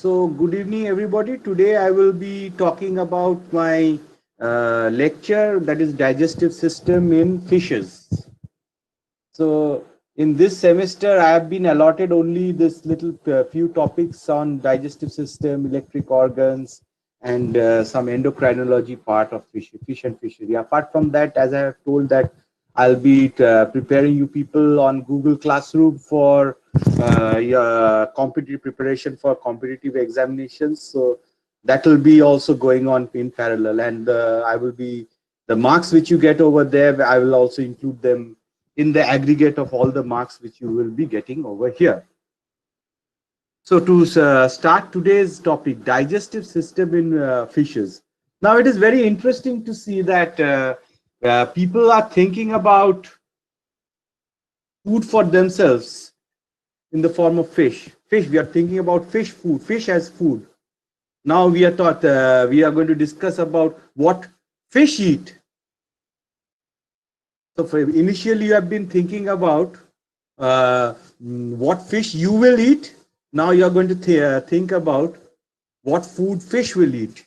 So, good evening, everybody. Today, I will be talking about my lecture, that is digestive system in fishes. So, in this semester, I have been allotted only this little few topics on digestive system, electric organs, and some endocrinology part of fish and fishery. Apart from that, as I have told that I'll be preparing you people on Google Classroom for your competitive preparation for competitive examinations. So that will be also going on in parallel, and I will be the marks which you get over there. I will also include them in the aggregate of all the marks which you will be getting over here. So to start today's topic, digestive system in fishes. Now it is very interesting to see that people are thinking about food for themselves in the form of fish. Fish, we are thinking about fish food, fish as food. Now we are taught, we are going to discuss about what fish eat. So initially you have been thinking about what fish you will eat. Now you are going to think about what food fish will eat.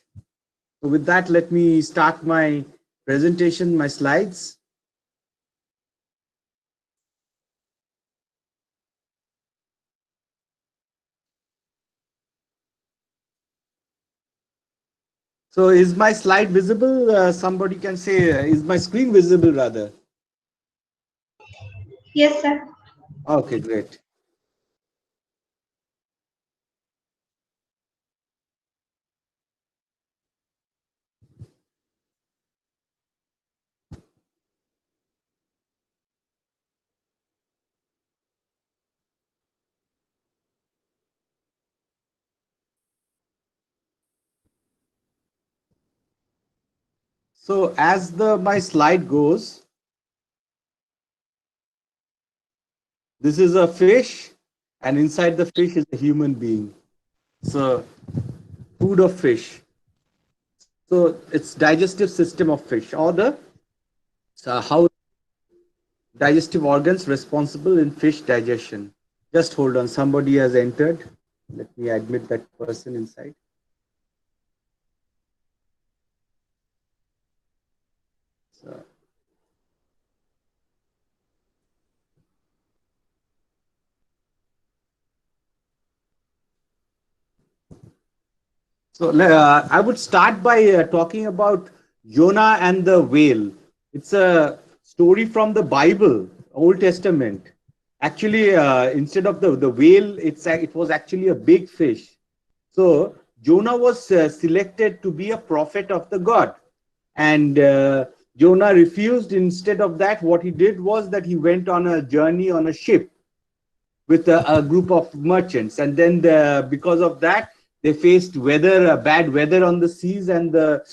So with that, let me start my presentation, my slides. So is my slide visible? Somebody can say, is my screen visible rather? Yes, sir. Okay, great. So as my slide goes, this is a fish, and inside the fish is a human being. So food of fish. So it's digestive system of fish, or the how digestive organs responsible in fish digestion. Just hold on, somebody has entered. Let me admit that person inside. So, I would start by talking about Jonah and the whale. It's a story from the Bible, Old Testament. Actually, instead of the whale, it was actually a big fish. So Jonah was selected to be a prophet of the God, and Jonah refused. Instead of that, what he did was that he went on a journey on a ship with a group of merchants, and then because of that they faced bad weather on the seas, and the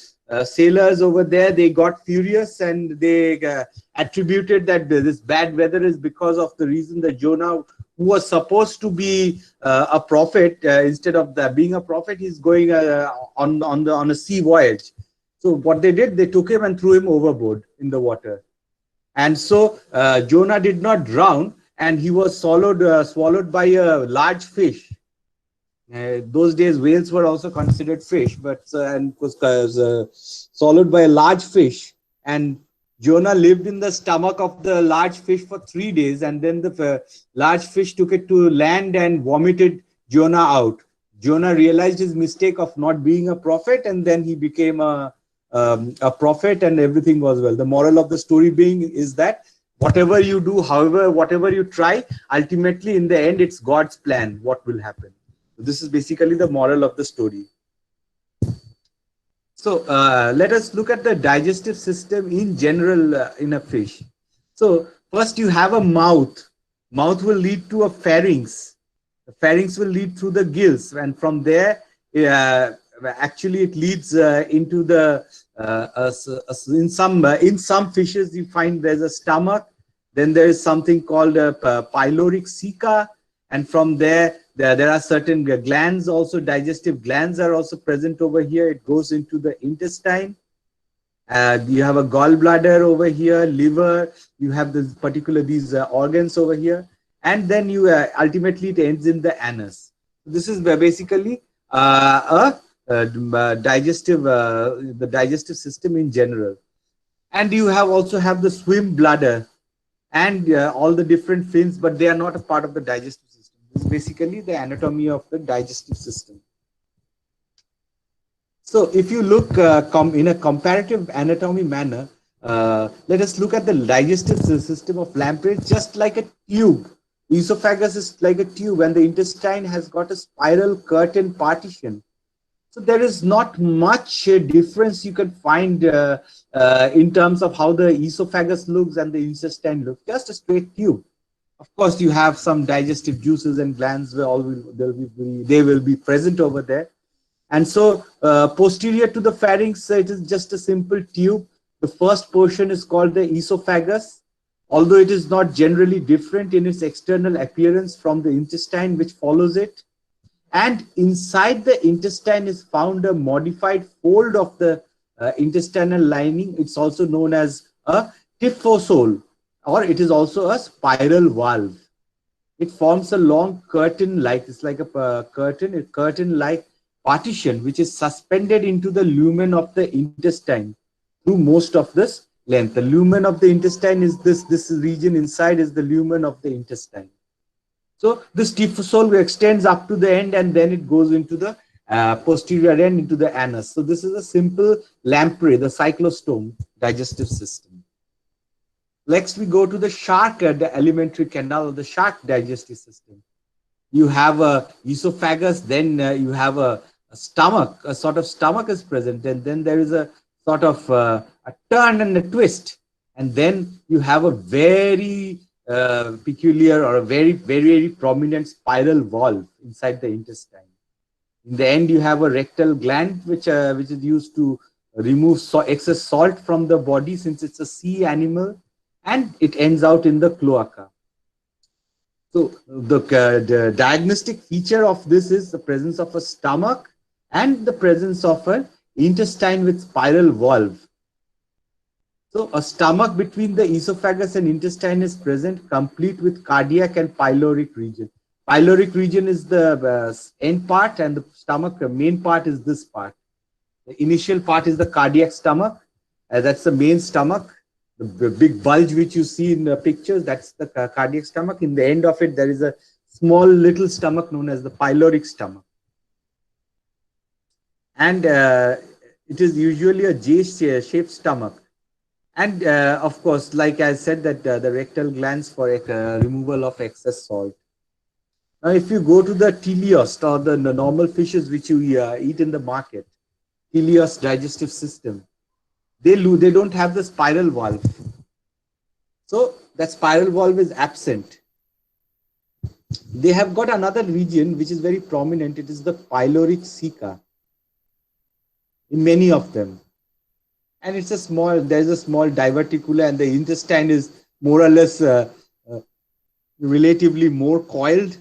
sailors over there, they got furious, and they attributed that this bad weather is because of the reason that Jonah, who was supposed to be a prophet, instead of being a prophet, he's going on a sea voyage. So what they did, they took him and threw him overboard in the water. And so Jonah did not drown, and he was swallowed by a large fish. Those days, whales were also considered fish, but and was swallowed by a large fish. And Jonah lived in the stomach of the large fish for 3 days, and then the large fish took it to land and vomited Jonah out. Jonah realized his mistake of not being a prophet, and then he became a prophet, and everything was well. The moral of the story being is that whatever you do, however, whatever you try, ultimately in the end, it's God's plan what will happen. This is basically the moral of the story. So let us look at the digestive system in general in a fish. So first you have a mouth. Mouth will lead to a pharynx. The pharynx will lead through the gills, and from there, actually, it leads into the in some fishes you find there's a stomach. Then there is something called a pyloric ceca, and from there are certain glands also. Digestive glands are also present over here. It goes into the intestine. You have a gallbladder over here, liver. You have these organs over here, and then you ultimately it ends in the anus. This is basically the digestive system in general. And you have also have the swim bladder and all the different fins, but they are not a part of the digestive system. This is basically the anatomy of the digestive system. So if you look in a comparative anatomy manner, let us look at the digestive system of lamprey, just like a tube. The esophagus is like a tube, and the intestine has got a spiral curtain partition. So there is not much difference you can find in terms of how the esophagus looks and the intestine looks. Just a straight tube. Of course, you have some digestive juices and glands where they will be present over there. And so posterior to the pharynx, it is just a simple tube. The first portion is called the esophagus, although it is not generally different in its external appearance from the intestine which follows it. And inside the intestine is found a modified fold of the intestinal lining. It's also known as a typhosole, or it is also a spiral valve. It forms a long curtain-like, it's like a curtain-like partition which is suspended into the lumen of the intestine through most of this length. The lumen of the intestine is this region inside is the lumen of the intestine. So this typhosole extends up to the end, and then it goes into the posterior end into the anus. So this is a simple lamprey, the cyclostome digestive system. Next, we go to the shark, the alimentary canal, the shark digestive system. You have a esophagus, then you have a stomach, a sort of stomach is present, and then there is a sort of a turn and a twist, and then you have a very peculiar or a very prominent spiral valve inside the intestine. In the end, you have a rectal gland which is used to remove excess salt from the body, since it's a sea animal, and it ends out in the cloaca. So the diagnostic feature of this is the presence of a stomach and the presence of an intestine with spiral valve. So a stomach between the esophagus and intestine is present, complete with cardiac and pyloric region. Pyloric region is the end part, and the stomach, the main part, is this part. The initial part is the cardiac stomach. That's the main stomach. The big bulge which you see in the pictures, that's the cardiac stomach. In the end of it, there is a small little stomach known as the pyloric stomach. And it is usually a J-shaped stomach. And of course, like I said, that the rectal glands for removal of excess salt. Now, if you go to the teleost, or the normal fishes which you eat in the market, teleost digestive system, they don't have the spiral valve. So that spiral valve is absent. They have got another region which is very prominent. It is the pyloric ceca in many of them. And it's there's a small diverticula, and the intestine is more or less relatively more coiled,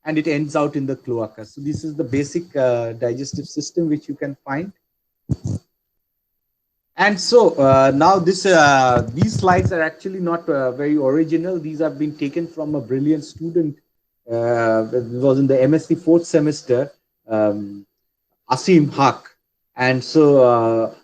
and it ends out in the cloaca. So this is the basic digestive system which you can find. And so now these slides are actually not very original. These have been taken from a brilliant student. It was in the MSc 4th semester, Asim Haq. And so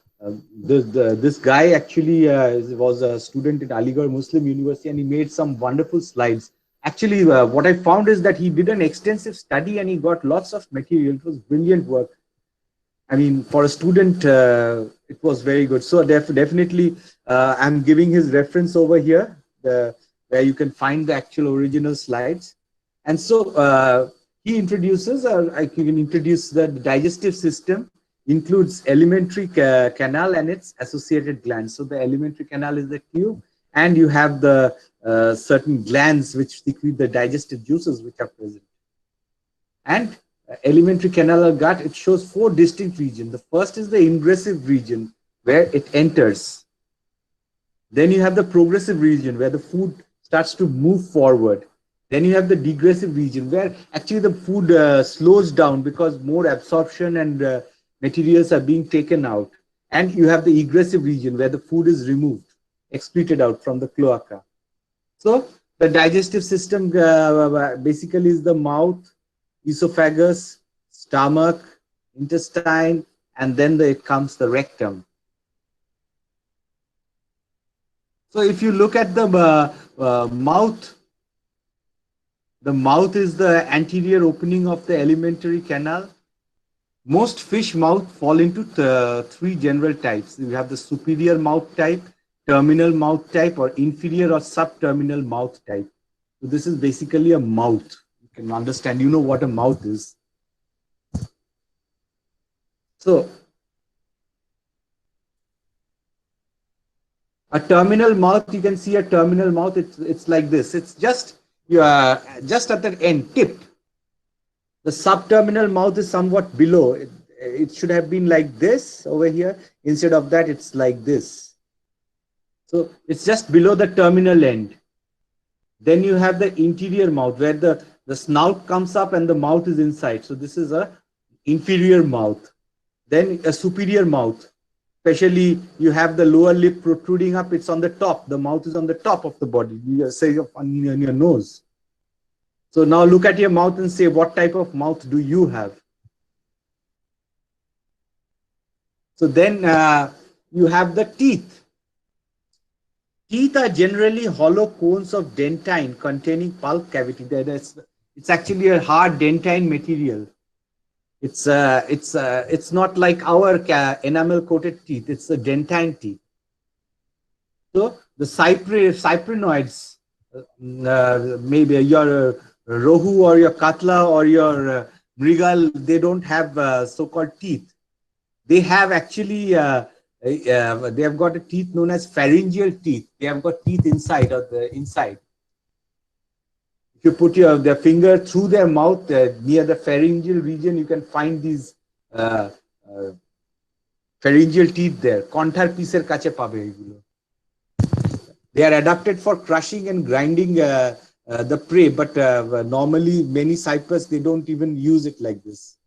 this guy actually was a student at Aligarh Muslim University, and he made some wonderful slides. Actually, what I found is that he did an extensive study, and he got lots of material. It was brilliant work. I mean, for a student, it was very good. So definitely, I'm giving his reference over here, where you can find the actual original slides. And so he introduces, I can introduce the digestive system. Includes alimentary canal and its associated glands. So the alimentary canal is the tube, and you have the certain glands which secrete the digestive juices which are present. And alimentary canal or gut, it shows 4 distinct regions. The first is the ingressive region, where it enters. Then you have the progressive region, where the food starts to move forward. Then you have the degressive region, where actually the food slows down because more absorption and materials are being taken out. And you have the egressive region, where the food is removed, excreted out from the cloaca. So the digestive system basically is the mouth, esophagus, stomach, intestine, and then it comes the rectum. So if you look at the mouth, the mouth is the anterior opening of the alimentary canal. Most fish mouth fall into three general types. You have the superior mouth type, terminal mouth type, or inferior or subterminal mouth type. So this is basically a mouth. You can understand, you know what a mouth is. So a terminal mouth, you can see a terminal mouth, it's like this. It's just at the end, tip. The subterminal mouth is somewhat below. It should have been like this over here. Instead of that, it's like this. So it's just below the terminal end. Then you have the interior mouth where the snout comes up and the mouth is inside. So this is a inferior mouth. Then a superior mouth. Especially you have the lower lip protruding up. It's on the top. The mouth is on the top of the body. You say on your nose. So now look at your mouth and say, what type of mouth do you have? So then you have the teeth. Teeth are generally hollow cones of dentine containing pulp cavity. It's actually a hard dentine material. It's not like our enamel coated teeth. It's a dentine teeth. So the cyprinoids, maybe your rohu or your katla or your mrigal, they don't have so-called teeth. They have actually they have got a teeth known as pharyngeal teeth. They have got teeth inside or the inside. If you put their finger through their mouth near the pharyngeal region, you can find these pharyngeal teeth there. Konthar piece kache pabe egulo. They are adapted for crushing and grinding the prey, but normally many cypress, they don't even use it like this.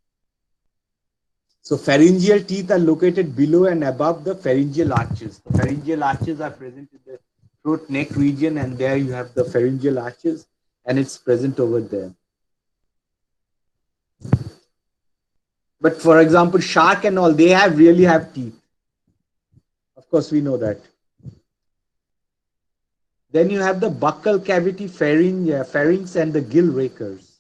So pharyngeal teeth are located below and above the pharyngeal arches. The pharyngeal arches are present in the throat neck region, and there you have the pharyngeal arches, and it's present over there. But for example, shark and all, they really have teeth. Of course, we know that. Then you have the buccal cavity, pharynx, and the gill rakers.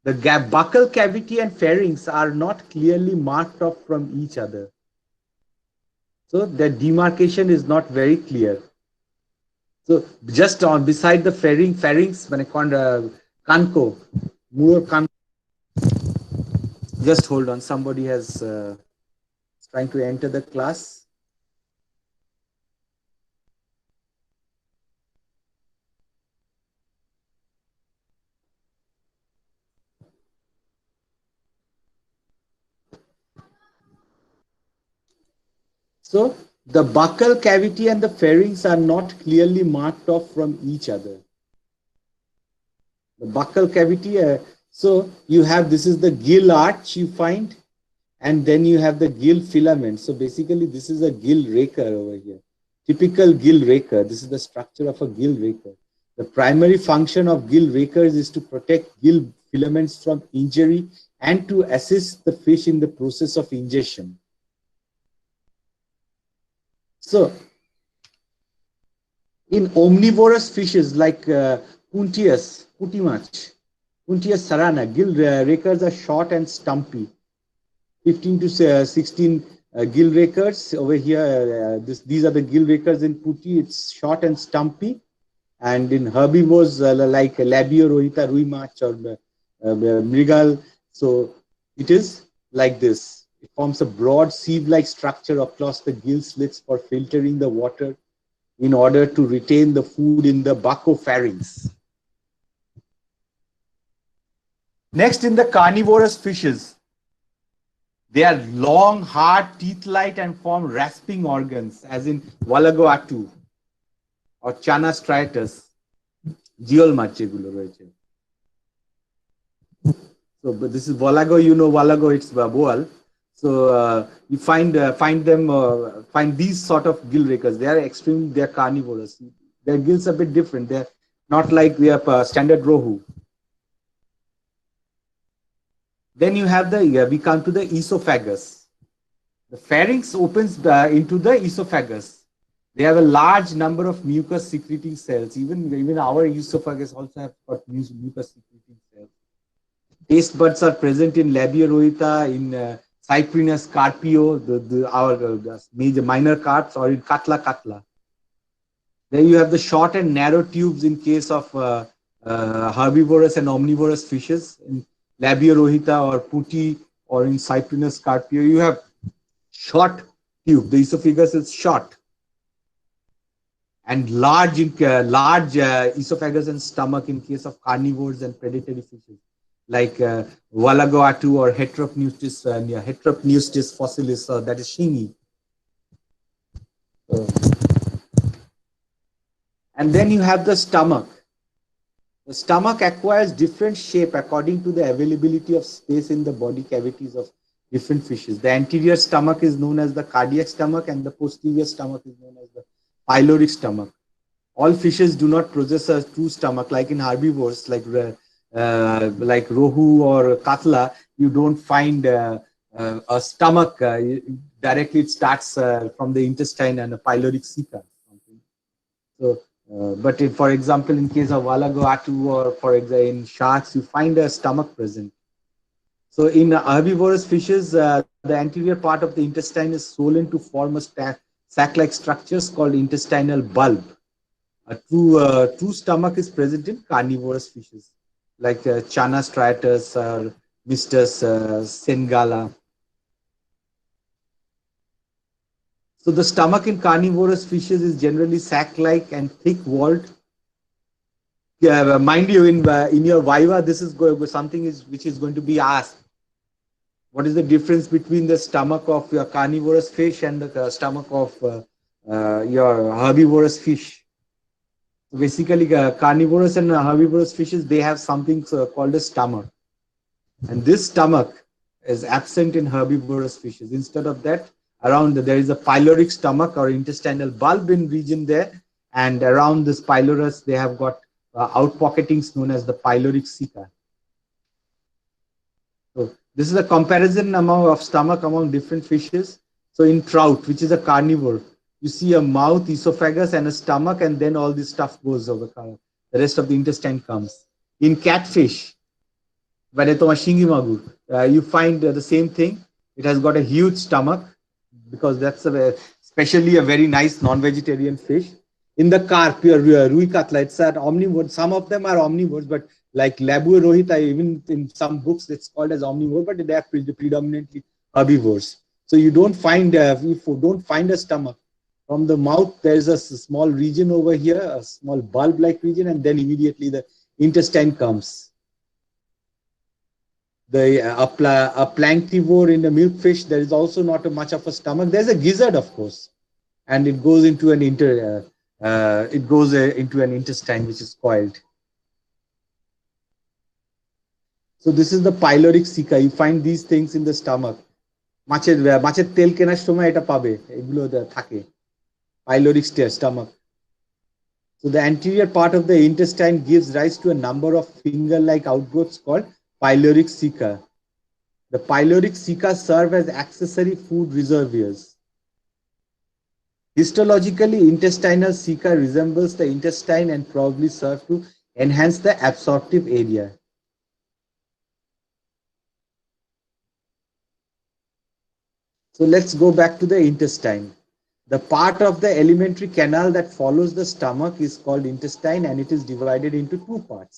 The buccal cavity and pharynx are not clearly marked off from each other. So the demarcation is not very clear. So just on beside the pharynx, when I call kanko, more kanko. Just hold on. Somebody has trying to enter the class. So the buccal cavity and the pharynx are not clearly marked off from each other. The buccal cavity, so you have, this is the gill arch you find, and then you have the gill filament. So basically this is a gill raker over here. Typical gill raker. This is the structure of a gill raker. The primary function of gill rakers is to protect gill filaments from injury and to assist the fish in the process of ingestion. So, in omnivorous fishes like Puntius, Putimach, Puntius sarana, gill rakers are short and stumpy. 15 to 16 gill rakers over here. These are the gill rakers in Puti. It's short and stumpy. And in herbivores like Labio, Rohita, Ruimach, or Mrigal, so it is like this. It forms a broad sieve-like structure across the gill slits for filtering the water in order to retain the food in the buccopharynx. Next, in the carnivorous fishes, they are long, hard, teeth-like and form rasping organs, as in Walago or Chana striatus. Geol mach egulo royeche. So, but this is Walago, you know Walago, it's boal. So you find these sort of gill rakers. They are carnivorous. Their gills are a bit different. They're not like we have standard rohu. Then you have we come to the esophagus. The pharynx opens into the esophagus. They have a large number of mucus secreting cells. Even our esophagus also have got mucus secreting cells. Taste buds are present in labia rhoita, in Cyprinus carpio, our major minor carps, or in Catla catla. Then you have the short and narrow tubes in case of herbivorous and omnivorous fishes. In labia rhoita or putti or in Cyprinus carpio, you have short tube. The esophagus is short and large esophagus and stomach in case of carnivores and predatory fishes like Walagoatu or Heteropneustis fossilis, that is shingy. And then you have the stomach. The stomach acquires different shape according to the availability of space in the body cavities of different fishes. The anterior stomach is known as the cardiac stomach, and the posterior stomach is known as the pyloric stomach. All fishes do not possess a true stomach, like in herbivores, like rohu or katla. You don't find a stomach directly. It starts from the intestine and a pyloric ceca. So, but if, for example, in case of Walagoatu or for example in sharks, you find a stomach present. So in herbivorous fishes, the anterior part of the intestine is swollen to form a sac-like structures called intestinal bulb. A true stomach is present in carnivorous fishes like Chana striatus or Mistus sengala. So the stomach in carnivorous fishes is generally sac-like and thick-walled. Mind you, in your viva, this is something which is going to be asked. What is the difference between the stomach of your carnivorous fish and the stomach of your herbivorous fish? So basically, carnivorous and herbivorous fishes, they have something called a stomach. And this stomach is absent in herbivorous fishes. Instead of that, around there is a pyloric stomach or intestinal bulb in region there. And around this pylorus, they have got outpocketings known as the pyloric ceca. So this is a comparison of stomach among different fishes. So in trout, which is a carnivore, you see a mouth, esophagus, and a stomach, and then all this stuff goes over. The rest of the intestine comes. In catfish, you find the same thing. It has got a huge stomach because that's especially a very nice non-vegetarian fish. In the carp, Rui Katla, it's an omnivore. Some of them are omnivores, but like Labua rohita, even in some books, it's called as omnivore, but they are predominantly herbivores. So you don't find a stomach. From the mouth, there's a small region over here, a small bulb-like region, and then immediately the intestine comes. A planktivore in the milkfish, there is also not much of a stomach. There's a gizzard, of course, and it goes into an into an intestine which is coiled. So this is the pyloric ceca. You find these things in the stomach. মাছের তেল কেনার সময় এটা পাবে, এগুলো থাকে pyloric stomach. So the anterior part of the intestine gives rise to a number of finger-like outgrowths called pyloric ceca. The pyloric ceca serve as accessory food reservoirs. Histologically, intestinal ceca resembles the intestine and probably serve to enhance the absorptive area. So let's go back to the intestine. The part of the alimentary canal that follows the stomach is called intestine, and it is divided into two parts.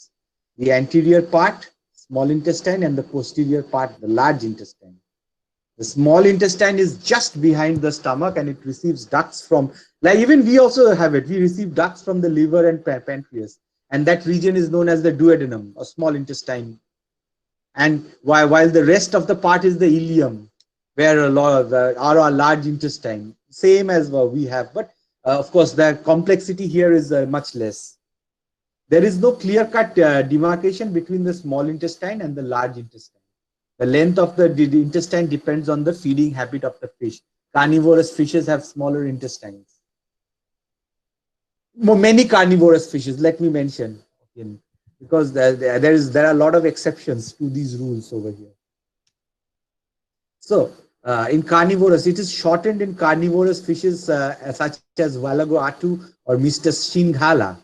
The anterior part, small intestine, and the posterior part, the large intestine. The small intestine is just behind the stomach, and it receives ducts from, like even we also have it, we receive ducts from the liver and pancreas. And that region is known as the duodenum, or small intestine. And while the rest of the part is the ileum, where our large intestine, same as we have, but of course the complexity here is much less. There is no clear-cut demarcation between the small intestine and the large intestine. The length of the intestine depends on the feeding habit of the fish. Carnivorous fishes have smaller intestines. Many carnivorous fishes, let me mention, because there are a lot of exceptions to these rules over here. So, in carnivorous, it is shortened in carnivorous fishes such as Valago atu or Mr. Shinghala,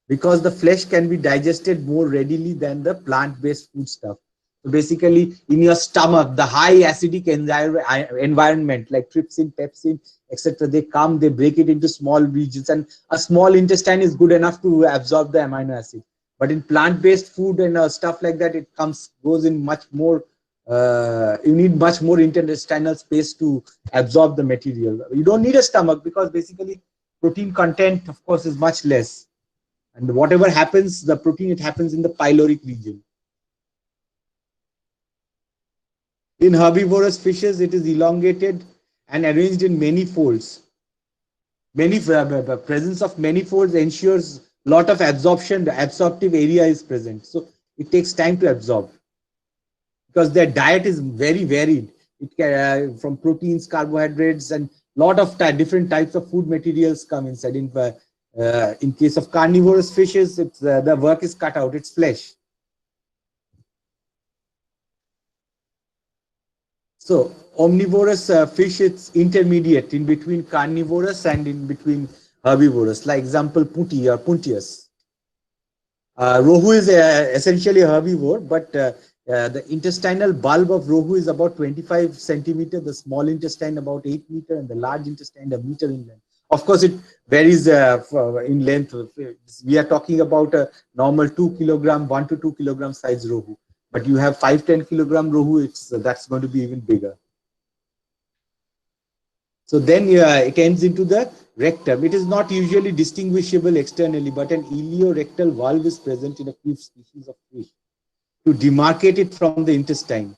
because the flesh can be digested more readily than the plant-based food stuff. So basically, in your stomach, the high acidic environment like trypsin, pepsin, etc., they come, they break it into small regions, and a small intestine is good enough to absorb the amino acid. But in plant-based food and stuff like that, it goes in much more. You need much more intestinal space to absorb the material. You don't need a stomach because basically protein content, of course, is much less, and whatever happens, the protein, it happens in the pyloric region. In herbivorous fishes, it is elongated and arranged in many folds. Many presence of many folds ensures lot of absorption. The absorptive area is present, so it takes time to absorb because their diet is very varied. It can, from proteins, carbohydrates, and lot of different types of food materials come inside. In case of carnivorous fishes, the work is cut out. It's flesh. So omnivorous fish, it's intermediate in between carnivorous and in between herbivorous. Like example, puti or puntius. Rohu is essentially a herbivore, but the intestinal bulb of rohu is about 25 centimeter, the small intestine about 8 meter, and the large intestine a meter in length. Of course, it varies in length. We are talking about a normal 2 kilogram, 1 to 2 kilogram size rohu. But you have 5-10 kilogram rohu, that's going to be even bigger. So then it ends into the rectum. It is not usually distinguishable externally, but an ileorectal valve is present in a few species of fish to demarcate it from the intestine.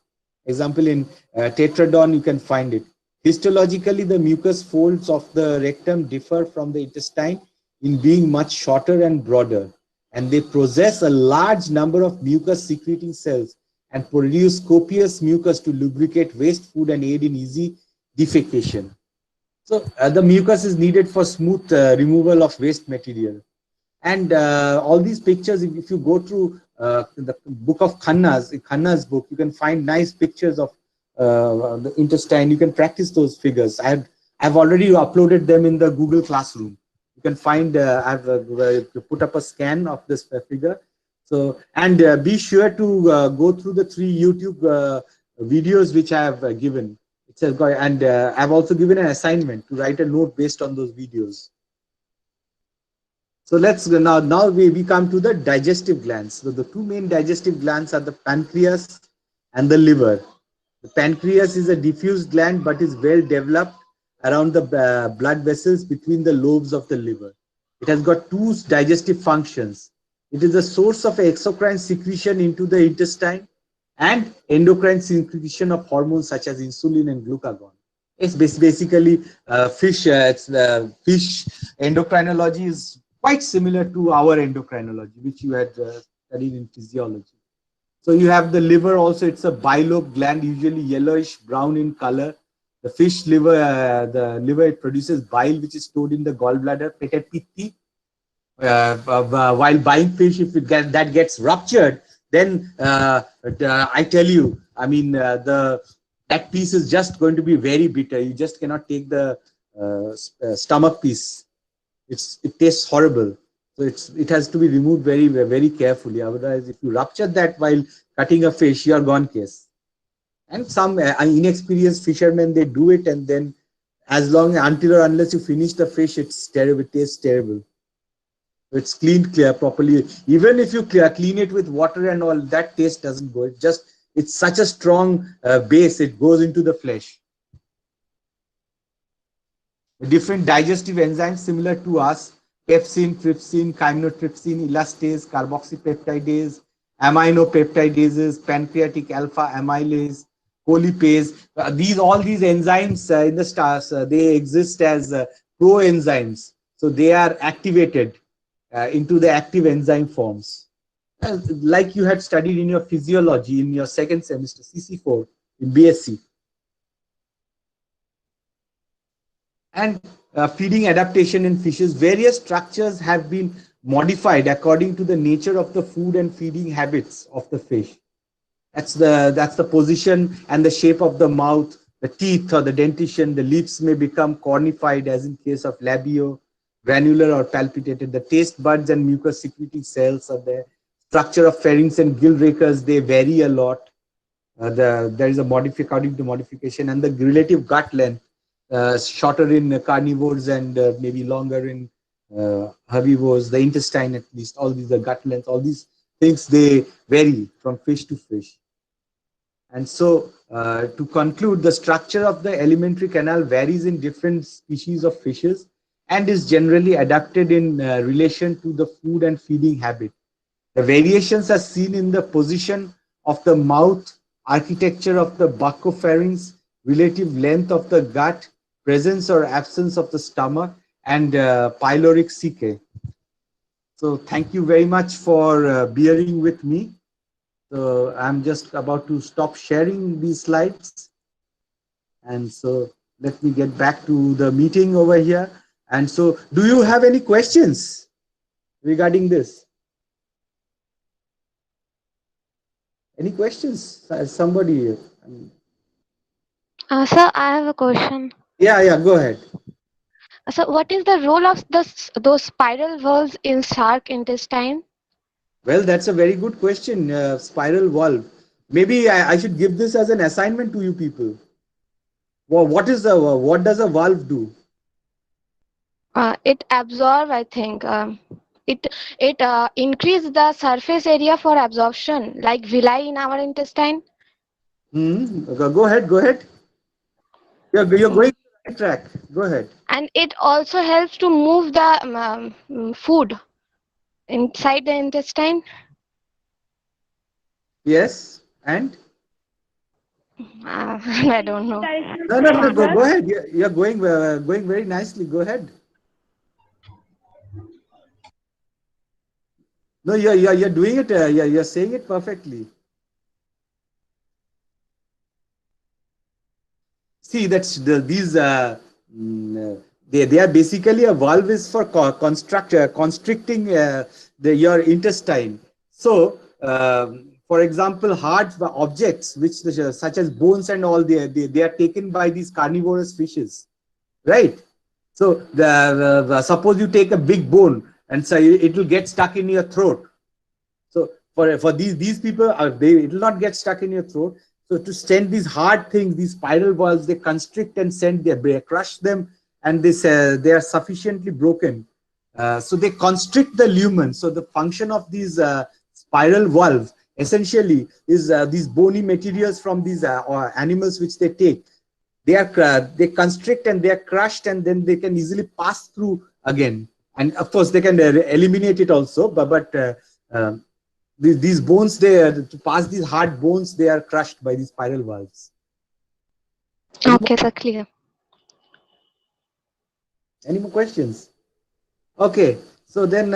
Example, in Tetradon, you can find it. Histologically, the mucous folds of the rectum differ from the intestine in being much shorter and broader, and they possess a large number of mucus secreting cells and produce copious mucus to lubricate waste food and aid in easy defecation. So the mucus is needed for smooth removal of waste material. And all these pictures, if you go through the book of Khanna's book, you can find nice pictures of the intestine. You can practice those figures. I've already uploaded them in the Google Classroom. You can find, I've put up a scan of this figure. So, and be sure to go through the 3 YouTube videos which I have given. It says, and I've also given an assignment to write a note based on those videos. So let's now we come to the digestive glands. So the 2 main digestive glands are the pancreas and the liver. The pancreas is a diffuse gland but is well developed around the blood vessels between the lobes of the liver. It has got 2 digestive functions. It is a source of exocrine secretion into the intestine and endocrine secretion of hormones such as insulin and glucagon. It's basically fish. Fish endocrinology is quite similar to our endocrinology, which you had studied in physiology. So you have the liver also. It's a bilobe gland, usually yellowish brown in color. The fish liver, it produces bile, which is stored in the gallbladder, petepiti. While buying fish, if that gets ruptured, then I tell you, I mean, that piece is just going to be very bitter. You just cannot take the stomach piece. It tastes horrible. So it has to be removed very, very carefully. Otherwise, if you rupture that while cutting a fish, you are gone case. And some inexperienced fishermen, they do it, and then until or unless you finish the fish, it's terrible. It tastes terrible. It's cleaned clear properly. Even if you clean it with water and all, that taste doesn't go. It's such a strong base. It goes into the flesh. Different digestive enzymes similar to us: pepsin, trypsin, chymotrypsin, elastase, carboxypeptidase, aminopeptidases, pancreatic alpha amylase, colipase. All these enzymes in the stars, they exist as proenzymes. So they are activated into the active enzyme forms. Like you had studied in your physiology in your second semester, CC4 in BSc. And feeding adaptation in fishes, various structures have been modified according to the nature of the food and feeding habits of the fish. That's the position and the shape of the mouth, The teeth or the dentition, the lips may become cornified, as in case of labio, granular or palpitated. The taste buds and mucus secreting cells are there. Structure of pharynx and gill rakers, they vary a lot. There is a according to modification, and the relative gut length, shorter in carnivores and maybe longer in herbivores. The intestine, at least, all these, the gut length, all these things, they vary from fish to fish. And so, to conclude, the structure of the alimentary canal varies in different species of fishes and is generally adapted in relation to the food and feeding habit. The variations are seen in the position of the mouth, architecture of the buccopharynx, relative length of the gut, presence or absence of the stomach, and pyloric caecae. So thank you very much for bearing with me. So I'm just about to stop sharing these slides. And so let me get back to the meeting over here. And so, do you have any questions regarding this? Any questions? Somebody? Sir, I have a question. Yeah, go ahead. So, what is the role of those spiral valves in shark intestine? Well, that's a very good question. Spiral valve. Maybe I should give this as an assignment to you people. Well, what does a valve do? It absorb, I think. It increase the surface area for absorption, like villi in our intestine. Go ahead. Go ahead. You're going Mm. to the right track. Go ahead. And it also helps to move the food inside the intestine. Yes. And I don't know. no. Go ahead. You're going very nicely. Go ahead. No, you're doing it. You're saying it perfectly. See, these they are basically, a valve is for constricting your intestine. So, for example, hard objects which such as bones and all, they are taken by these carnivorous fishes, right? So suppose you take a big bone and so it will get stuck in your throat. So for these people, it will not get stuck in your throat. So to send these hard things, these spiral valves, they constrict and they crush them, and they are sufficiently broken. So they constrict the lumen. So the function of these spiral valves essentially is these bony materials from these animals which they take. They constrict and they are crushed, and then they can easily pass through again. And of course, they can eliminate it also, but these bones, to pass these hard bones, they are crushed by these spiral valves. Okay, so clear. Any more questions? Okay, so then